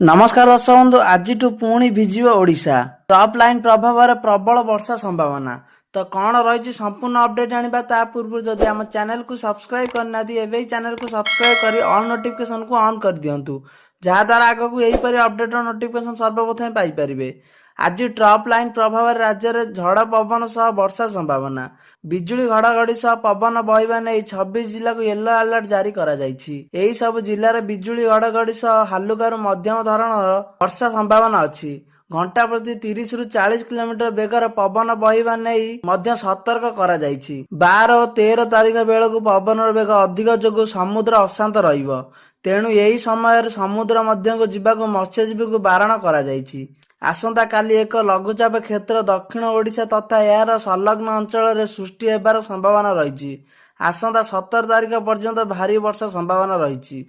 नमस्कार दर्शक बंधु आज पुणी भिजिब ओडिशा टॉप लाइन प्रभाव प्रबल वर्षा संभावना। तो कौन रही संपूर्ण अपडेट जाना ता पूर्व जदि आम चैनल को सब्सक्राइब करना एवं चैनल को सब्सक्राइब कर ऑल नोटिफिकेशन को ऑन कर दिंतु जहाद्वारा आग को यहीपरि अपडेट नोटिफिकेशन सर्वप्रथम पाइपर। आज टॉप लाइन प्रभाव राज्य में झड़ पवन सह वर्षा संभावना बिजुली घड़घड़ी सह पवन बहिबा नहीं 26 जिला को येलो अलर्ट जारी करा जायछि। एही सब जिलार बिजुली घड़घड़ी सह हालुकारू मध्यम धरणर वर्षा संभावना अछि। घंटा प्रति 30 रु 40 किलोमीटर बेगर पवन बहिबा नहीं मध्य सतर्क करा जायछि। 12 और 13 तारिख बेलू पवनर बेग अधिक जोगु समुद्र अशांत रहिबो, तेणु यही समय समुद्र मध्य को जीवाकू मत्स्यजीवी को बारण करा जायछि। आसंता काली एक लघुचाप क्षेत्र दक्षिण ओडिशा तथा यार संलग्न अंचल सृष्टि हेबार संभावना रही। आसंता 17 तारिख पर्यंत भारी वर्षा संभावना रही।